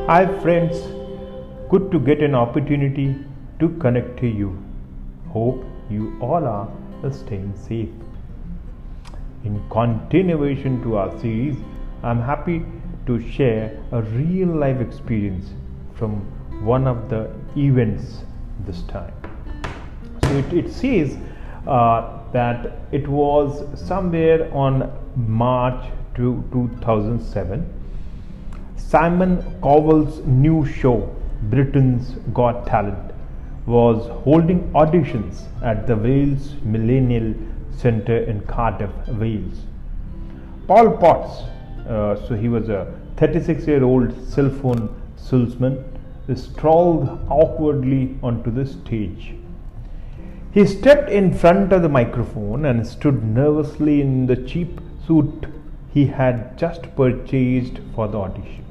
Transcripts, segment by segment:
Hi friends, good to get an opportunity to connect to you. Hope you all are staying safe. In continuation to our series, I'm happy to share a real life experience from one of the events this time. So it says that it was somewhere on March 2007. Simon Cowell's new show, Britain's Got Talent, was holding auditions at the Wales Millennial Centre in Cardiff, Wales. Paul Potts, so he was a 36-year-old cell phone salesman, strolled awkwardly onto the stage. He stepped in front of the microphone and stood nervously in the cheap suit he had just purchased for the audition.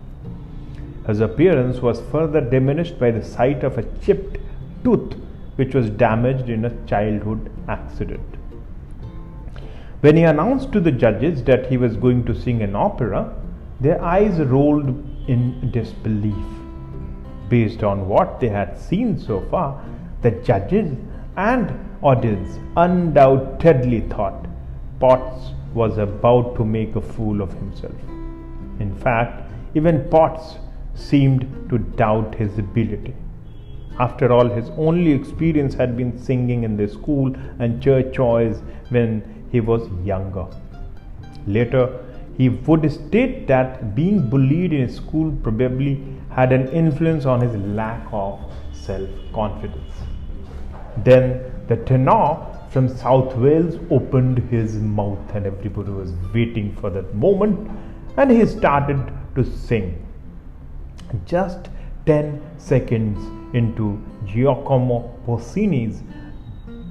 His appearance was further diminished by the sight of a chipped tooth which was damaged in a childhood accident. When he announced to the judges that he was going to sing an opera, their eyes rolled in disbelief. Based on what they had seen so far, the judges and audience undoubtedly thought Potts was about to make a fool of himself. In fact, even Potts seemed to doubt his ability. After all, his only experience had been singing in the school and church choirs when he was younger. Later, he would state that being bullied in school probably had an influence on his lack of self-confidence. Then the tenor from South Wales opened his mouth and everybody was waiting for that moment, and he started to sing. Just 10 seconds into Giacomo Puccini's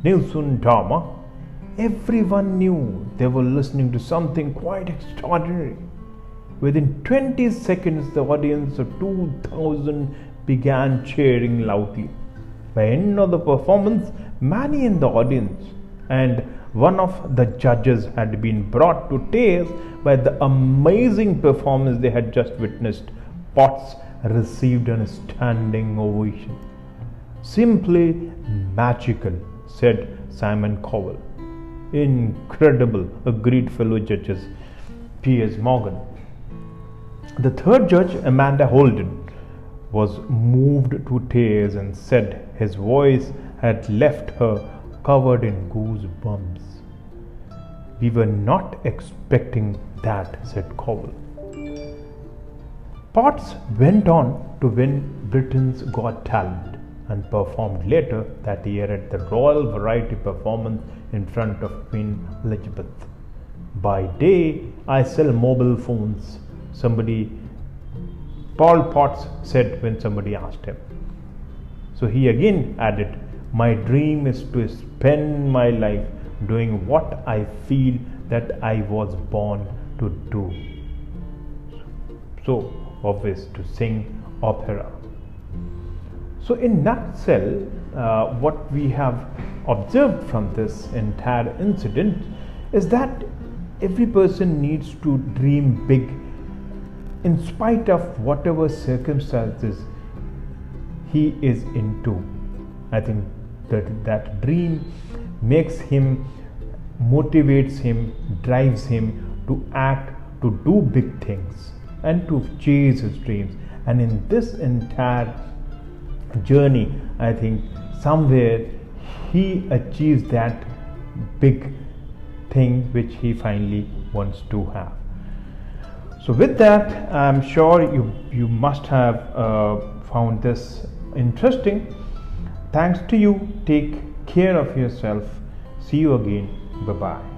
Nessun Dorma, everyone knew they were listening to something quite extraordinary. Within 20 seconds, the audience of 2,000 began cheering loudly. By the end of the performance, many in the audience and one of the judges had been brought to tears by the amazing performance they had just witnessed. Potts received a standing ovation. Simply magical, said Simon Cowell. Incredible, agreed fellow judges Piers Morgan. The third judge, Amanda Holden, was moved to tears and said his voice had left her covered in goosebumps. We were not expecting that, said Cowell. Potts went on to win Britain's Got Talent and performed later that year at the Royal Variety Performance in front of Queen Elizabeth. By day, I sell mobile phones, Paul Potts said when somebody asked him. So he again added, my dream is to spend my life doing what I feel that I was born to do. So, obvious, to sing opera. So in nutshell, what we have observed from this entire incident is that every person needs to dream big in spite of whatever circumstances he is into. I think that dream makes him, motivates him, drives him to act, to do big things and to chase his dreams. And in this entire journey, I think somewhere he achieves that big thing which he finally wants to have. So with that, I'm sure you must have found this interesting. Thanks to you. Take care of yourself. See you again. Bye-bye.